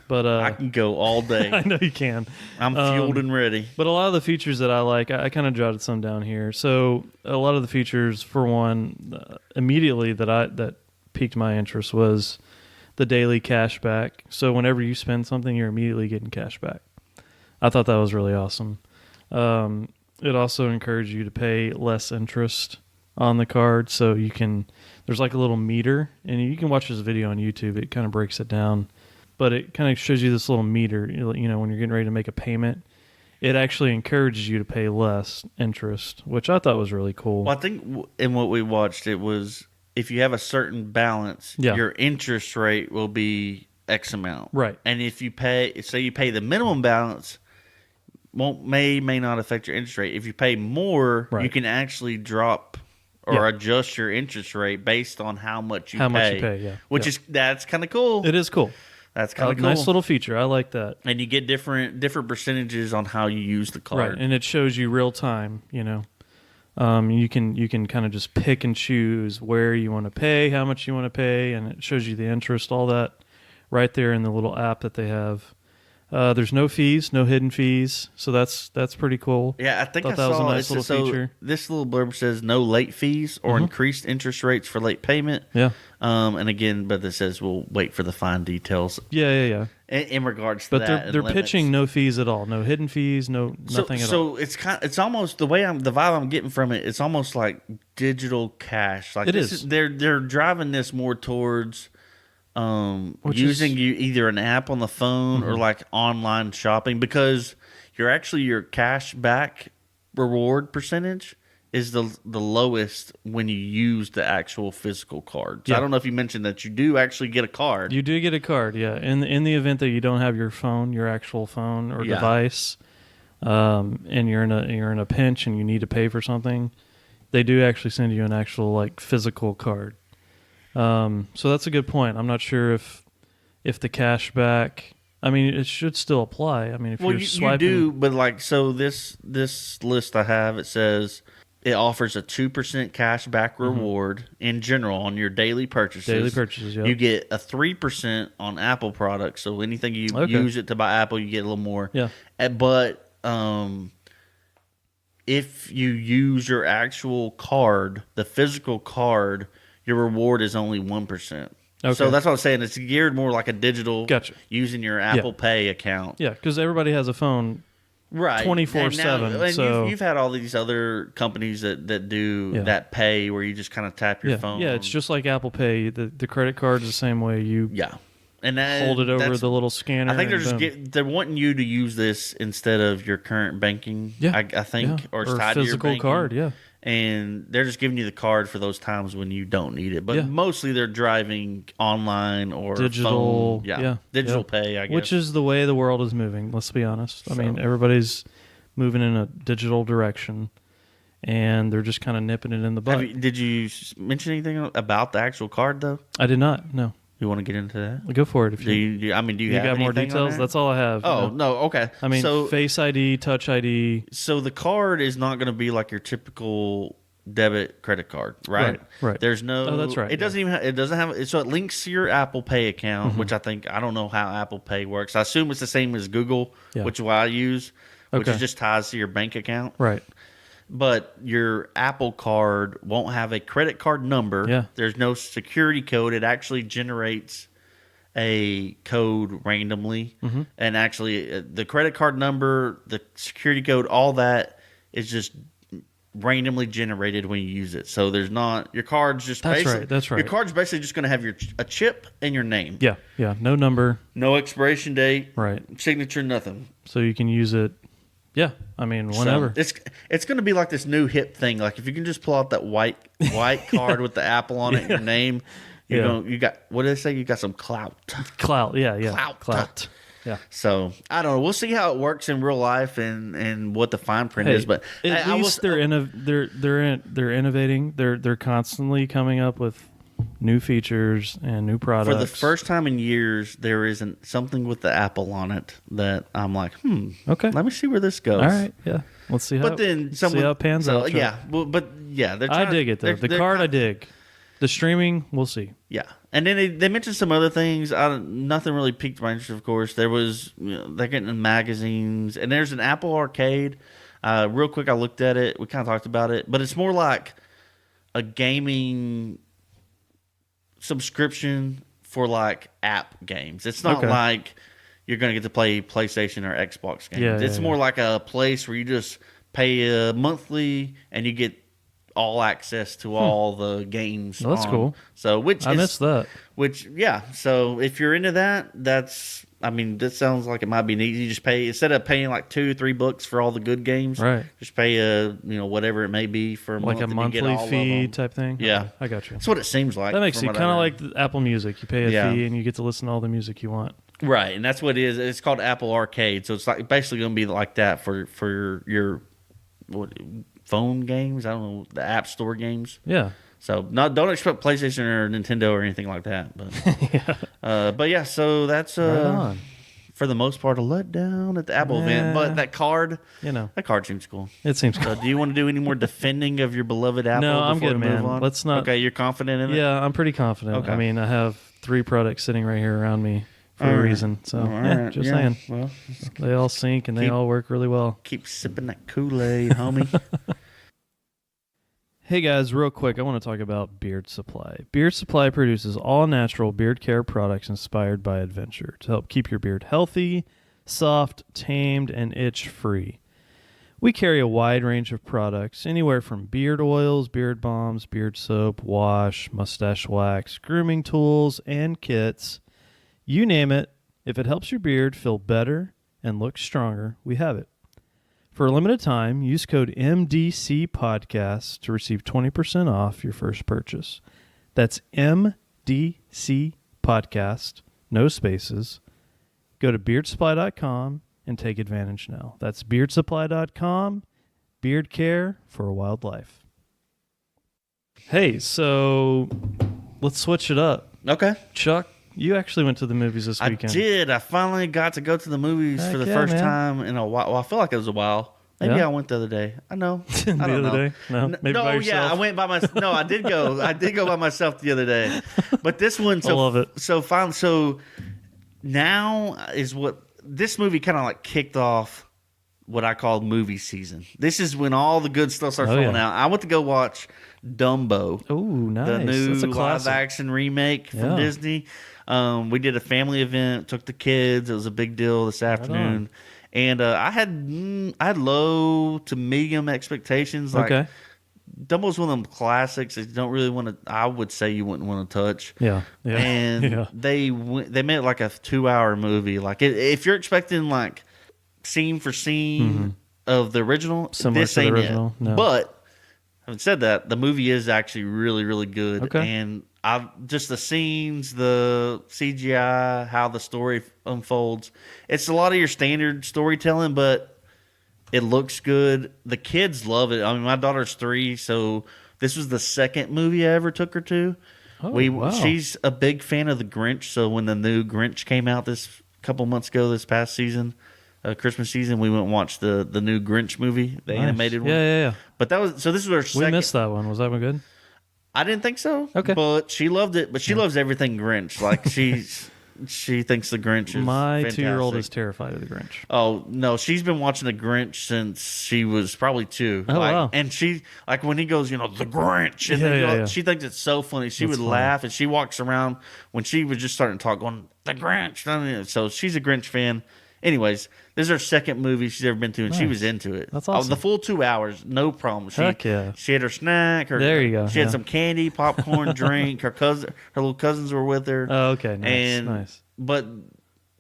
But I can go all day. I know you can. I'm fueled and ready. But a lot of the features that I like, I kind of jotted some down here. So a lot of the features, for one, immediately that piqued my interest was the daily cash back. So whenever you spend something, you're immediately getting cash back. I thought that was really awesome. It also encouraged you to pay less interest on the card. So there's like a little meter, and you can watch this video on YouTube. It kind of breaks it down. But it kind of shows you this little meter, when you're getting ready to make a payment. It actually encourages you to pay less interest, which I thought was really cool. Well, I think in what we watched, it was if you have a certain balance, your interest rate will be X amount. Right. And if you pay the minimum balance, may not affect your interest rate. If you pay more, you can actually drop or adjust your interest rate based on how much you pay. Yeah. That's kind of cool. It is cool. That's kind of cool. Nice little feature. I like that. And you get different percentages on how you use the card. Right, and it shows you real time, You can kind of just pick and choose where you want to pay, how much you want to pay, and it shows you the interest, all that right there in the little app that they have. There's no fees, no hidden fees, so that's pretty cool. Yeah, I think that was a nice little feature. This little blurb says no late fees or increased interest rates for late payment. Yeah. And again, but it says we'll wait for the fine details. Yeah. In regards to that, but they're pitching no fees at all, no hidden fees, nothing at all. So it's almost the vibe I'm getting from it. It's almost like digital cash. Like it is. They're driving this more towards. Using either an app on the phone or like online shopping, because your cash back reward percentage is the lowest when you use the actual physical card. So I don't know if you mentioned that you do actually get a card. You do get a card, yeah. In the event that you don't have your actual phone or device, and you're in a pinch and you need to pay for something, they do actually send you an actual like physical card. So that's a good point. I'm not sure if the cash back, I mean, it should still apply. I mean, if you're swiping. You do, but this list I have, it says it offers a 2% cash back reward in general on your daily purchases. Yeah. You get a 3% on Apple products. So anything you use it to buy Apple, you get a little more. Yeah. But if you use your actual card, the physical card, your reward is only 1%. Okay. So that's what I'm saying. It's geared more like a digital, using your Apple Pay account. Yeah, because everybody has a phone, right, 24/7. And so you've had all these other companies that do that pay where you just kind of tap your phone. Yeah, it's just like Apple Pay. The credit card is the same way. You and hold it over the little scanner. I think they're wanting you to use this instead of your current banking. Yeah, I think, or it's tied to your banking. Physical card. Yeah. And they're just giving you the card for those times when you don't need it. But mostly they're driving online or digital. Phone. Digital pay, I guess. Which is the way the world is moving, let's be honest. I mean, everybody's moving in a digital direction, and they're just kind of nipping it in the bud. Did you mention anything about the actual card, though? I did not, no. You want to get into that? Go for it. If do you have got more details? That's all I have. Oh, no, okay. I mean, Face ID, Touch ID. So the card is not going to be like your typical debit credit card, right? Right. There's no. Oh, that's right. It doesn't even. It doesn't have. So it links to your Apple Pay account, which I don't know how Apple Pay works. I assume it's the same as Google, which is what I use, which is just ties to your bank account. Right. but your Apple Card won't have a credit card number. Yeah. There's no security code. It actually generates a code randomly. And actually, the credit card number, the security code, all that is just randomly generated when you use it. So there's not your card's just That's basically right. That's right. Your card's basically just going to have a chip and your name. Yeah. Yeah. No number. No expiration date. Right. Signature. Nothing. So you can use it. Yeah. I mean, whenever. So it's going to be like this new hip thing. Like if you can just pull out that white card with the Apple on it and your name, you got, what did they say? You got some clout. Clout. Yeah. Clout. Yeah. So I don't know. We'll see how it works in real life and what the fine print is. But at least they're innovating. They're constantly coming up with new features and new products. For the first time in years, there isn't something with the Apple on it that I'm like, okay, let me see where this goes. All right, yeah, let's see how. But then see how it pans out. Yeah, they're I dig it though. The card, I dig. The streaming, we'll see. Yeah, and then they mentioned some other things. Nothing really piqued my interest. Of course, there was they're getting in magazines, and there's an Apple Arcade. Real quick, I looked at it. We kind of talked about it, but it's more like a gaming subscription for like app games. It's not like you're going to get to play PlayStation or Xbox games. Yeah, it's more like a place where you just pay monthly and you get all access to all the games. Well, that's cool. So I missed that. So if you're into that, that sounds like it might be neat. You just pay, instead of paying like $2-3 for all the good games, right? Just pay whatever it may be for a like month, a monthly fee type thing. Yeah, okay, I got you. That's what it seems like. That makes it kind of like the Apple Music. You pay a fee and you get to listen to all the music you want. Right, and that's what it is. It's called Apple Arcade, so it's like basically going to be like that for your phone games. I don't know, the App Store games. Yeah. So don't expect PlayStation or Nintendo or anything like that. But so that's right on. For the most part a letdown at the Apple event. But that card, that card seems cool. It seems cool. So do you want to do any more defending of your beloved Apple? No, I'm before good, we move man. on? Let's not. Okay, you're confident in it? Yeah, I'm pretty confident. Okay. I mean, I have 3 products sitting right here around me for a reason. So just saying. Well, they all sync and they all work really well. Keep sipping that Kool-Aid, homie. Hey guys, real quick, I want to talk about Beard Supply. Beard Supply produces all-natural beard care products inspired by adventure to help keep your beard healthy, soft, tamed, and itch-free. We carry a wide range of products, anywhere from beard oils, beard balms, beard soap, wash, mustache wax, grooming tools, and kits. You name it, if it helps your beard feel better and look stronger, we have it. For a limited time, use code MDCPodcast to receive 20% off your first purchase. That's MDC Podcast, no spaces. Go to beardsupply.com and take advantage now. That's beardsupply.com, beard care for a wild life. Hey, so let's switch it up. Okay. Chuck, you actually went to the movies this weekend. I did. I finally got to go to the movies for the first time in a while. Well, I feel like it was a while. Maybe I went the other day. I know. The other day? No, maybe by yourself? Yeah, I went by myself. No, I did go. I did go by myself the other day. But this one, I love it. So now is what this movie kind of like kicked off what I call movie season. This is when all the good stuff starts rolling out. I went to go watch Dumbo. Oh, nice. The new That's a live action remake from Disney. We did a family event, took the kids. It was a big deal this afternoon. And I had low to medium expectations. Like, Dumbo's one of them classics that you don't really want to. I would say you wouldn't want to touch. Yeah. And they made it like a 2-hour movie. Like if you're expecting like scene for scene of the original, similar this to ain't the original. it. No. But having said that, the movie is actually really, really good. Okay. And just the scenes, the CGI, how the story unfolds. It's a lot of your standard storytelling, but it looks good. The kids love it. I mean, my daughter's 3, so this was the second movie I ever took her to. Oh, wow. She's a big fan of the Grinch, so when the new Grinch came out this couple months ago, this past season, Christmas season, we went and watched the new Grinch movie, the animated one. Yeah. But this was her second. We missed that one. Was that one good? I didn't think so. Okay. But she loved it. But she loves everything Grinch. Like She thinks the Grinch is My fantastic. 2-year-old is terrified of the Grinch. Oh no, she's been watching the Grinch since she was probably 2. Oh, wow. And she when he goes, the Grinch, and Yeah. she thinks it's so funny. She That's would funny. laugh, and she walks around when she was just starting to talk, going the Grinch. So she's a Grinch fan. Anyways, this is her second movie she's ever been to, and she Nice. was into it. That's awesome. The full 2 hours, no problem. Heck yeah. She had her snack. There you go, She had yeah. some candy, popcorn, drink. Her little cousins were with her. Oh, okay. Nice. Nice. But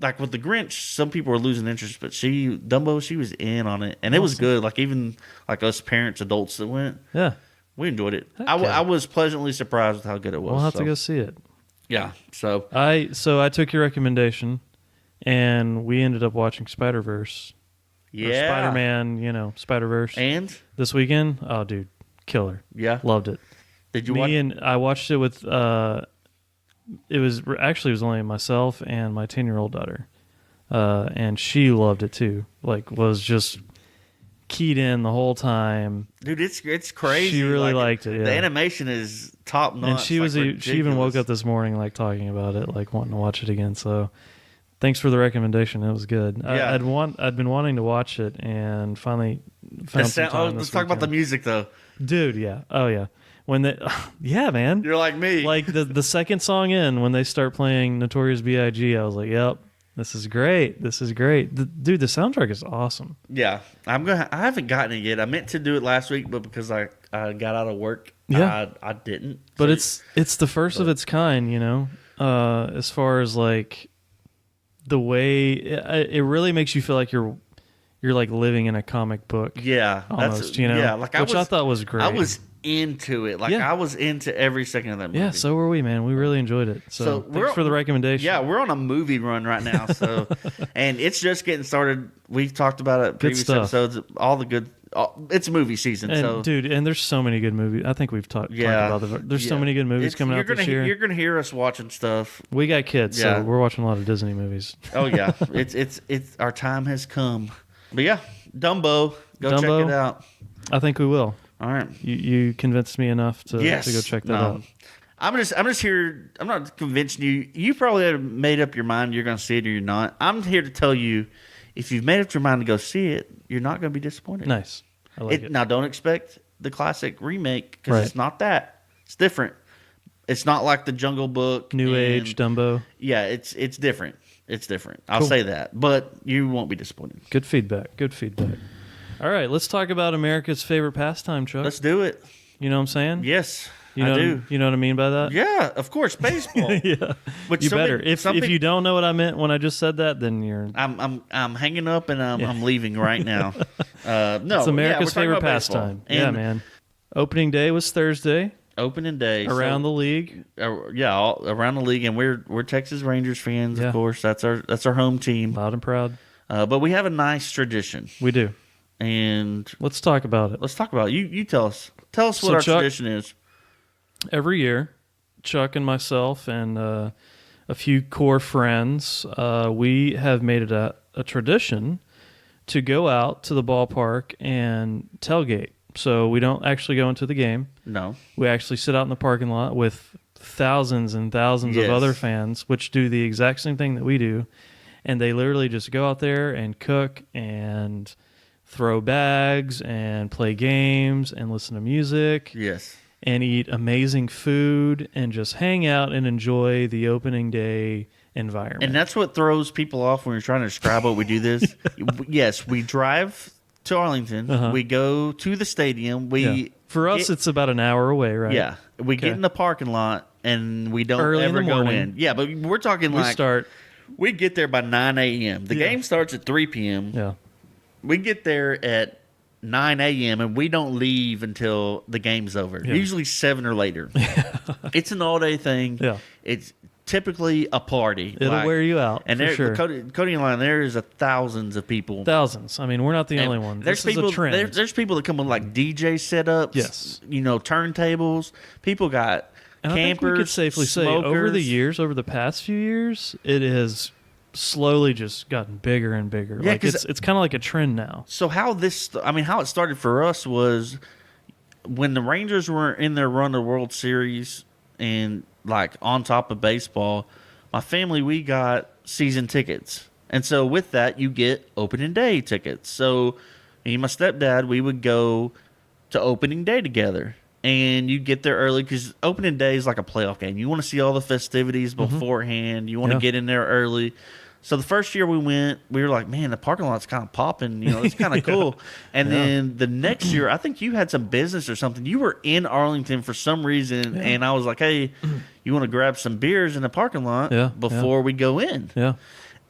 like with the Grinch, some people were losing interest, but Dumbo, she was in on it, and it was good. Like even like us parents, adults that went, Yeah. we enjoyed it. Heck I yeah. was pleasantly surprised with how good it was. We'll have so. to go see it. Yeah. So I took your recommendation, and we ended up watching Spider-Verse. yeah, Spider-Man, Spider-Verse. And This weekend, oh, dude, killer. yeah, Loved it. did you watch? And I watched it with, it was only myself and my 10-year-old daughter. And she loved it too. Like, was just keyed in the whole time. Dude, it's crazy. She really liked it. Yeah. The animation is top notch. And she even woke up this morning like talking about it, like wanting to watch it again. So thanks for the recommendation. It was good. Yeah. I'd been wanting to watch it and finally found some time. Let's talk about the music though. Dude, yeah. Oh yeah. When they yeah, man. You're like me. Like the second song in, when they start playing Notorious B.I.G., I was like, yep, this is great. This is great. Dude, the soundtrack is awesome. Yeah, I haven't gotten it yet. I meant to do it last week, but because I got out of work, Yeah. I didn't. But So- it's the first of its kind, as far as like the way it really makes you feel like you're like living in a comic book. yeah, Almost, yeah, like which I thought was great. I was into it. Like Yeah. I was into every second of that movie. Yeah, so were we, man. We really enjoyed it. So thanks for the recommendation. Yeah, we're on a movie run right now. So, and it's just getting started. We've talked about it previous stuff. episodes. It's movie season. And so dude, and there's so many good movies. I think we've talked about there's so yeah. many good movies coming out this year. You're gonna hear us watching stuff. We got kids, Yeah. so we're watching a lot of Disney movies. Oh yeah, it's our time has come. But yeah, Dumbo, go check Dumbo. it out. I think we will. All right. You convinced me enough to go check that out. I'm just here. I'm not convincing you. You probably have made up your mind you're going to see it or you're not. I'm here to tell you, if you've made up your mind to go see it, you're not going to be disappointed. Nice. I like it. Now, don't expect the classic remake because Right. it's not that. It's different. It's not like the Jungle Book. New and- Age Dumbo. Yeah, it's different. It's different. I'll Cool. say that, but you won't be disappointed. Good feedback. Good feedback. All right, let's talk about America's favorite pastime, Chuck. Let's do it. You know what I'm saying? Yes, You know, I do. You know what I mean by that? Yeah, of course, baseball. Yeah. But You some better. peop- If some peop- you don't know what I meant when I just said that, then you're I'm hanging up and I'm leaving right now. No, it's America's we're talking favorite about baseball. pastime. Yeah, And man. Opening day was Thursday Opening day around the league. around the league, and we're Texas Rangers fans, Yeah. of course. That's our home team. Loud and proud. But we have a nice tradition, We do. and Let's talk about it. let's talk about it. You tell us. Tell us what So, our Chuck- tradition is. Every year, Chuck and myself and a few core friends, we have made it a tradition to go out to the ballpark and tailgate. So we don't actually go into the game. No, We actually sit out in the parking lot with thousands and thousands Yes. of other fans, which do the exact same thing that we do. And they literally just go out there and cook and throw bags and play games and listen to music yes, and eat amazing food and just hang out and enjoy the opening day environment. and that's what throws people off when you're trying to describe what we do. This, yes, we drive to Arlington. Uh-huh. We go to the stadium. Yeah. For us, it's about an hour away, right? Yeah, we get Okay. in the parking lot and we don't Early in ever the go morning. in. Yeah, but we're talking We like start. we get there by 9 a.m. The Yeah. game starts at 3 p.m. Yeah. We get there at 9 a.m. and we don't leave until the game's over. Yeah. Usually 7 or later. It's an all-day thing. Yeah. It's typically a party. It'll Like- wear you out, And for there, sure. Cody and line, there is thousands of people. Thousands. I mean, we're not the And only ones. There's This people. is a trend. There's people that come with like DJ setups. Yes. Turntables. People got And campers. I think we could safely say over the smokers. years, over the past few years, it has slowly just gotten bigger and bigger. Yeah, Like 'cause- it's kind of like a trend now. So how it started for us was when the Rangers were in their run to World Series and like on top of baseball, my family, we got season tickets. And so with that, you get opening day tickets. So me and my stepdad, we would go to opening day together. And you get there early because opening day is like a playoff game. You want to see all the festivities beforehand. You want to get in there early. So the first year we went, we were like, man, the parking lot's kind of popping. It's kind of cool. And then the next year, I think you had some business or something. You were in Arlington for some reason. Yeah. And I was like, hey, you want to grab some beers in the parking lot before we go in? Yeah.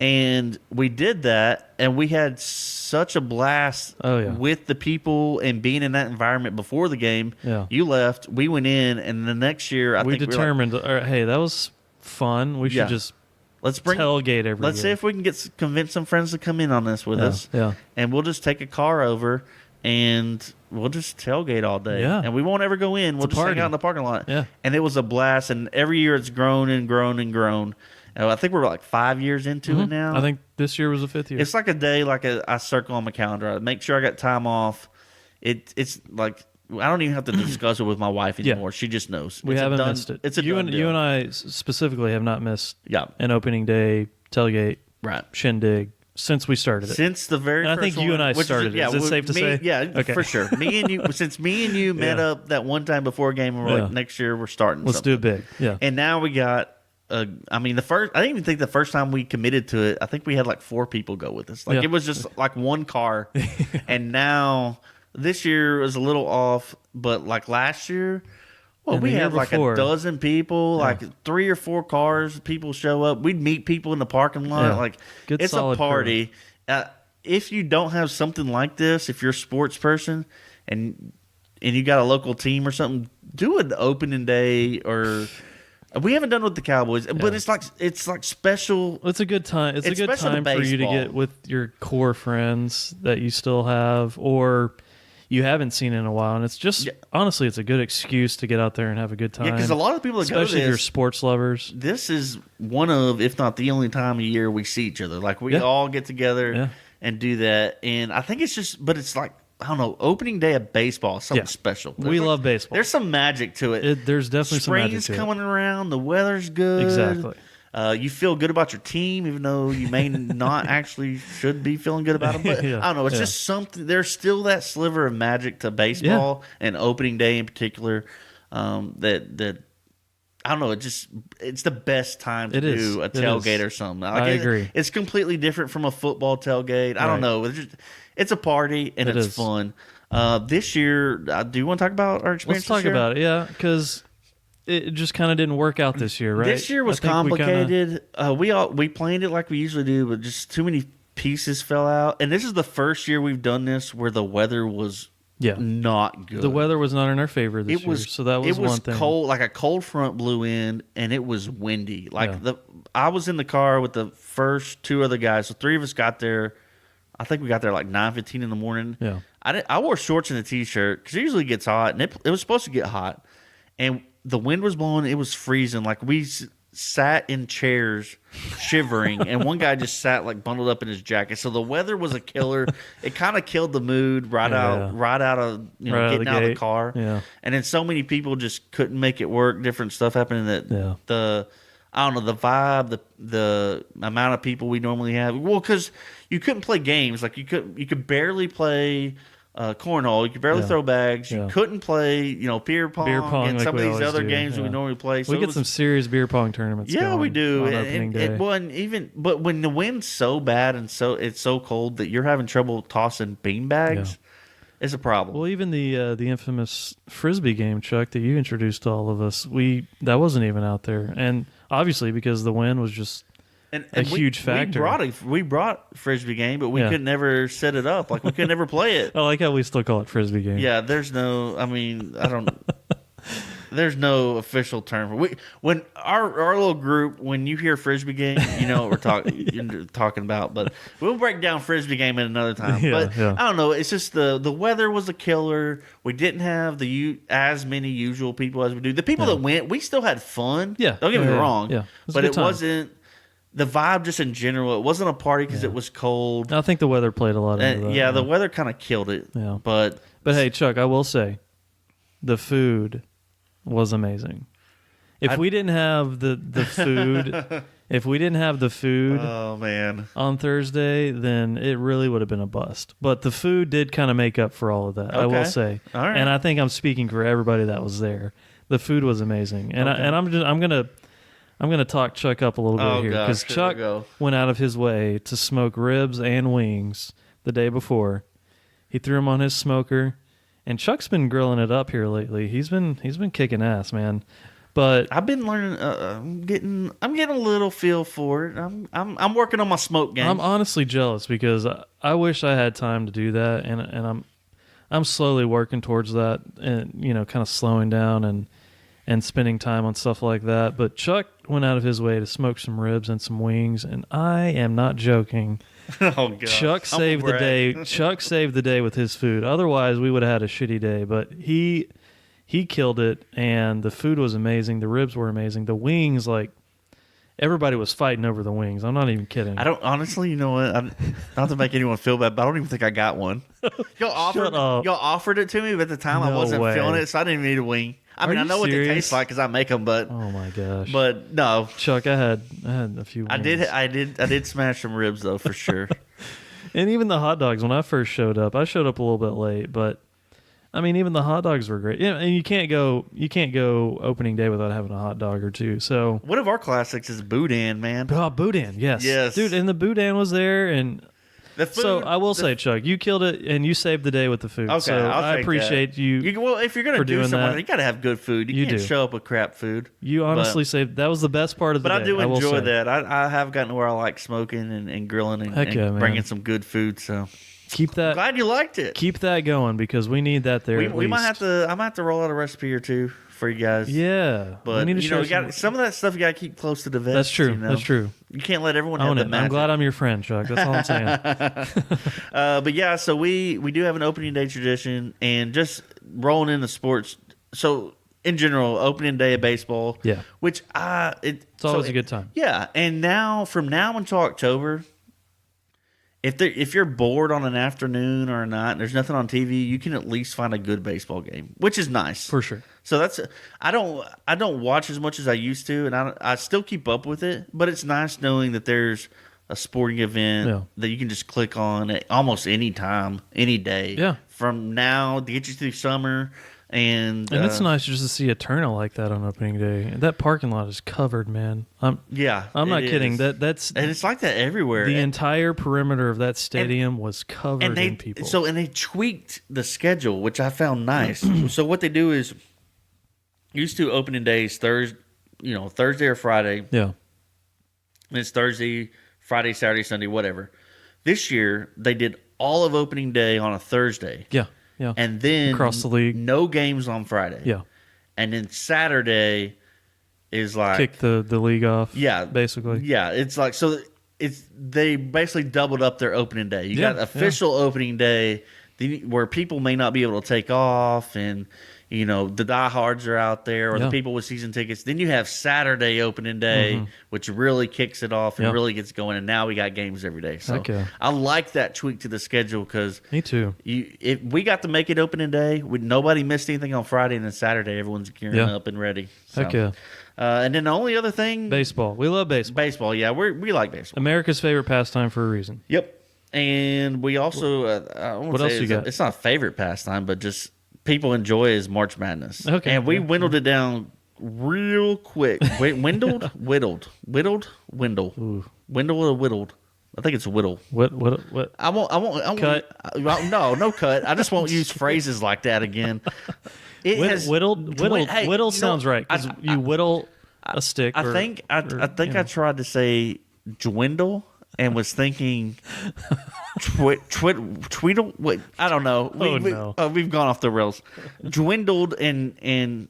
And we did that, and we had such a blast with the people and being in that environment before the game. Yeah. You left, we went in, and the next year, we determined, hey, that was fun. We should just tailgate every Let's see if we can convince some friends to come in on this with us. Yeah. And we'll just take a car over, and we'll just tailgate all day. Yeah. And we won't ever go in. We'll just hang out in the parking lot. Yeah. And it was a blast, and every year it's grown and grown and grown. I think we're like 5 years into it now. I think this year was the 5th year. It's like a day, I circle on my calendar. I make sure I got time off. It's like I don't even have to discuss it with my wife anymore. She just knows. We haven't missed it. It's a you and I specifically have not missed an opening day tailgate shindig since we started it. Since the very first I think one, you and I started it. Is it safe to say? Yeah, okay. For sure. Me and you met up that one time before a game, and we're like, next year we're starting Let's do it big. Yeah. And now we got I didn't even think the first time we committed to it, I think we had like 4 people go with us. It was just like one car. And now this year was a little off, but like last year, we had like a dozen people, like 3 or 4 cars. People show up. We'd meet people in the parking lot. Good, it's a party. If you don't have something like this, if you're a sports person and you got a local team or something, do an opening day or. We haven't done it with the Cowboys, but it's like special. It's a good time. It's a good time for you to get with your core friends that you still have or you haven't seen in a while. And it's just, honestly, it's a good excuse to get out there and have a good time. Yeah, because a lot of people that go to especially if you're sports lovers. This is one of, if not the only time of year we see each other. Like, we all get together and do that. And I think it's just, but it's like, I don't know, opening day of baseball is something special. We love baseball. There's some magic to it. There's definitely some magic to it. Spring's coming around. The weather's good. Exactly. You feel good about your team, even though you may not actually should be feeling good about them. But I don't know. It's just something. There's still that sliver of magic to baseball and opening day in particular. That I don't know. It's the best time to do a tailgate or something. I agree. It's completely different from a football tailgate. I don't know. It's a party and it's fun. This year, do you want to talk about our experience? Let's talk about it. Yeah, because it just kind of didn't work out this year, right? This year was complicated. We planned it like we usually do, but just too many pieces fell out. And this is the first year we've done this where the weather was not good. The weather was not in our favor this year, so that was one thing. It was cold, like a cold front blew in, and it was windy. I was in the car with the first 2 other guys, so 3 of us got there. I think we got there like 9:15 in the morning. Yeah, I wore shorts and a t-shirt because it usually gets hot, and it was supposed to get hot, and the wind was blowing. It was freezing. Like, we sat in chairs, shivering, and one guy just sat like bundled up in his jacket. So the weather was a killer. It kind of killed the mood right out of getting out of the car. Yeah, and then so many people just couldn't make it work. Different stuff happening that I don't know, the vibe, the amount of people we normally have. Well, because you couldn't play games. Like, you could barely play cornhole. You could barely throw bags. You couldn't play, beer pong and some of these other games that we normally play. So we get some serious beer pong tournaments. Yeah, going we do. On opening day. But when the wind's so bad and it's so cold that you're having trouble tossing bean bags. It's a problem. Well, even the infamous Frisbee game, Chuck, that you introduced to all of us, that wasn't even out there. And obviously because the wind was just a huge factor. We brought Frisbee game, but we could never set it up. Like, we could never play it. I like how we still call it Frisbee game. Yeah, there's no official term for when our little group. When you hear Frisbee game, you know what we're talking about. But we'll break down Frisbee game at another time. I don't know. It's just the weather was a killer. We didn't have as many usual people as we do. The people that went, we still had fun. Yeah, don't get me wrong. Yeah, but it wasn't. The vibe just in general, it wasn't a party because it was cold. I think the weather played a lot into that. Yeah, the weather kind of killed it. Yeah. But hey, Chuck, I will say, the food was amazing. If we didn't have the food If we didn't have the food Oh man. on Thursday, then it really would have been a bust. But the food did kind of make up for all of that, I will Okay. say. All right. And I think I'm speaking for everybody that was there. The food was amazing, and Okay. I'm gonna talk Chuck up a little bit Oh, here because gosh, here we Chuck go. went out of his way to smoke ribs and wings the day before. He threw them on his smoker, and Chuck's been grilling it up here lately. He's been kicking ass, man. But I've been learning. I'm getting a little feel for it. I'm working on my smoke game. I'm honestly jealous because I wish I had time to do that, and I'm slowly working towards that, and kind of slowing down and spending time on stuff like that. But Chuck went out of his way to smoke some ribs and some wings, and I am not joking. Oh god. Chuck saved the day. Chuck saved the day with his food. Otherwise, we would have had a shitty day. But he killed it, and the food was amazing. The ribs were amazing. The wings, like, everybody was fighting over the wings. I'm not even kidding. I don't honestly. You know what? Not to make anyone feel bad, but I don't even think I got one. Y'all offered it to me, but at the time I No wasn't way. feeling it, so I didn't need a wing. I Are mean, I you know what they serious? taste like because I make them, but Oh my gosh. no. Chuck, I had a few wings. I did smash some ribs though for sure. And even the hot dogs, when I first showed up, I showed up a little bit late, but I mean, even the hot dogs were great. Yeah, and you can't go opening day without having a hot dog or two. So, One of our classics is boudin, man. oh, boudin, yes, Yes. dude, and the boudin was there, and The food, so I will say, Chuck, you killed it, and you saved the day with the food. Okay, so I'll I take appreciate that. you. Well, if you're gonna for do doing something, that. you gotta have good food. You can't do. show up with crap food. You honestly saved. That was the best part of the But day. I do will enjoy say. that. I have gotten to where I like smoking and grilling and, Heck and yeah, man. bringing some good food. So Keep that. glad you liked it. Keep that going because we need that there. We at might least. have to. I might have to roll out a recipe or two for you guys. Yeah, But we need to you know, share you got some of that stuff you got to keep close to the vest. That's true. You know? That's true. You can't let everyone have Own the it. magic. I'm glad I'm your friend, Chuck. That's all I'm saying. But yeah, so we do have an opening day tradition and just rolling into sports. So in general, opening day of baseball. Yeah. Which It's always a good time. Yeah, and from now until October, if you're bored on an afternoon or a night and there's nothing on TV, you can at least find a good baseball game, which is nice. For sure. So I don't watch as much as I used to, and I still keep up with it, but it's nice knowing that there's a sporting event that you can just click on at almost any time, any day. Yeah. From now to get you through summer. And it's nice just to see a turnout like that on opening day. That parking lot is covered, man. I'm not kidding. That's and it's like that everywhere. the entire perimeter of that stadium was covered in people. And they tweaked the schedule, which I found nice. So what they do is used to opening days Thursday or Friday. yeah. And it's Thursday, Friday, Saturday, Sunday, whatever. This year they did all of opening day on a Thursday. Yeah. Yeah. And then across the league. no games on Friday. Yeah. And then Saturday is like Kick the league off. Yeah. Basically. Yeah, it's like they basically doubled up their opening day. You Yeah, got official opening day where people may not be able to take off, and the diehards are out there, or the people with season tickets. Then you have Saturday opening day, which really kicks it off and really gets going. And now we got games every day. So Okay. I like that tweak to the schedule because Me too. if we got to make it opening day, nobody missed anything on Friday, and then Saturday everyone's gearing up and ready. So, Heck yeah. and then the only other thing, Baseball. We love baseball. baseball. Yeah, we like baseball. America's favorite pastime for a reason. Yep. And we also, What else you got? It's not a favorite pastime, but just people enjoy is March Madness. Okay. And we dwindled it down real quick. Whittled. Ooh. Windle or whittled. I think it's whittle. What? I won't Cut. No cut. I just won't use phrases like that again. Whittle sounds right because you whittle a stick. I think I tried to say dwindle and was thinking tweedle. Wait, I don't know. We've gone off the rails. Dwindled and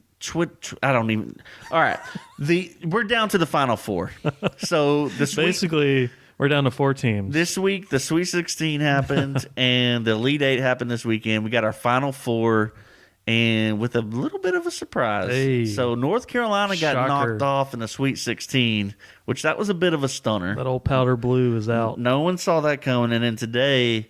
I don't even. All right, we're down to the final four. So basically we're down to 4 teams. This week the Sweet 16 happened and the Elite 8 happened this weekend. We got our final four. And with a little bit of a surprise. Hey. So North Carolina got Shocker. knocked off in the Sweet 16, which that was a bit of a stunner. That old powder blue is out. No one saw that coming. And then today,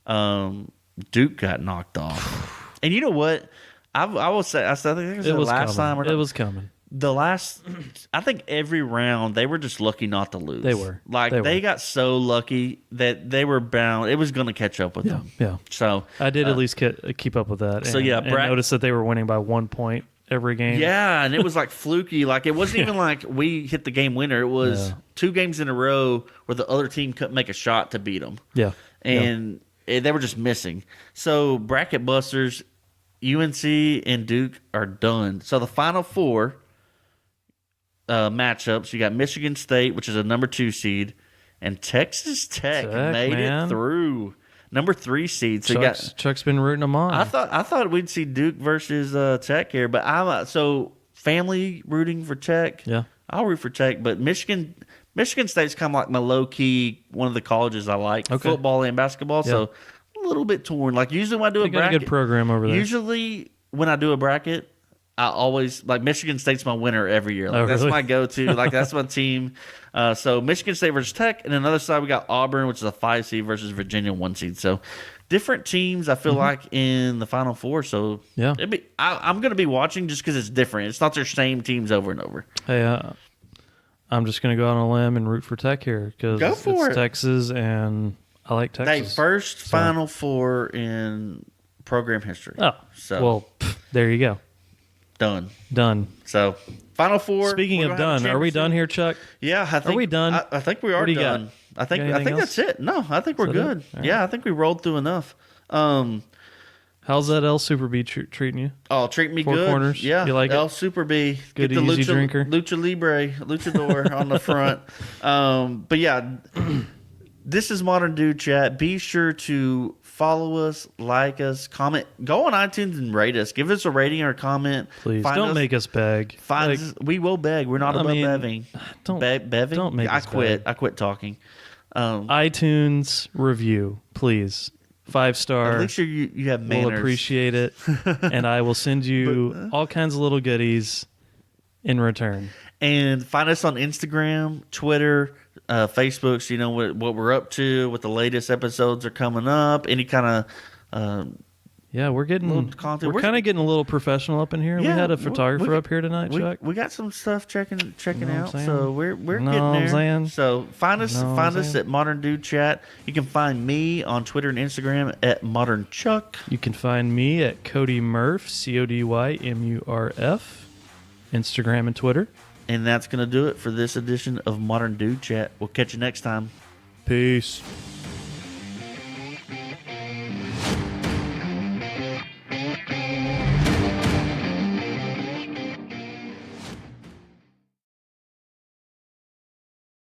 Duke got knocked off. And you know what? I will say, I think it was the last time. It was coming. I think every round they were just lucky not to lose. They were. They got so lucky that they were bound. It was going to catch up with them. Yeah. So I did at least keep up with that. So, and notice that they were winning by 1 point every game. Yeah, and it was like fluky. Like it wasn't even like we hit the game winner. It was 2 games in a row where the other team couldn't make a shot to beat them. Yeah. And they were just missing. So bracket busters, UNC and Duke are done. So the Final Four matchups, you got Michigan State, which is a number 2 seed, and Texas Tech made it through. Number 3 seed. So Chuck's been rooting them on. I thought we'd see Duke versus Tech here, but I'm so family rooting for Tech. Yeah, I'll root for Tech, but Michigan State's kind of like my low key one of the colleges I like, football and basketball. Yeah. So a little bit torn. Like usually when I do a bracket, got a good program over there. Usually when I do a bracket, I always like Michigan State's my winner every year. Like that's my go-to. Like that's my team. So Michigan State versus Tech, and another side we got Auburn, which is a 5 seed versus Virginia 1 seed. So different teams. I feel like in the Final Four. So yeah, I'm going to be watching just because it's different. It's not their same teams over and over. Hey, I'm just going to go on a limb and root for Tech here because it's Texas, and I like Texas. First Final Four in program history. Oh, so well, there you go. Done. So, Final Four. Speaking of done, are we done here, Chuck? Yeah, I think. Are we done? I think we are done. I think that's it. No, I think we're good. Right. Yeah, I think we rolled through enough. How's that El Super B treating you? Oh, treating me 4 good. corners. Yeah, you like El Super B. Good, get the easy drinker. Lucha Libre, Luchador on the front. But yeah, this is Modern Dude Chat. Be sure to follow us, like us, comment. Go on iTunes and rate us. Give us a rating or a comment. Please don't make us beg. We will beg. We're not above begging. Beving? Don't make us quit. beg. I quit talking. iTunes review, please. 5-star. At least you have manners. We'll appreciate it. And I will send you all kinds of little goodies in return. And find us on Instagram, Twitter, Facebook, so you know what we're up to, what the latest episodes are coming up, any kind of we're content. We're kind of getting a little professional up in here. Yeah, we had a photographer up here tonight, Chuck. We got some stuff checking out, so we're getting there. Saying? So find us at Modern Dude Chat. You can find me on Twitter and Instagram at Modern Chuck. You can find me at Cody Murph, CodyMurf, Instagram and Twitter. And that's going to do it for this edition of Modern Dude Chat. We'll catch you next time. Peace.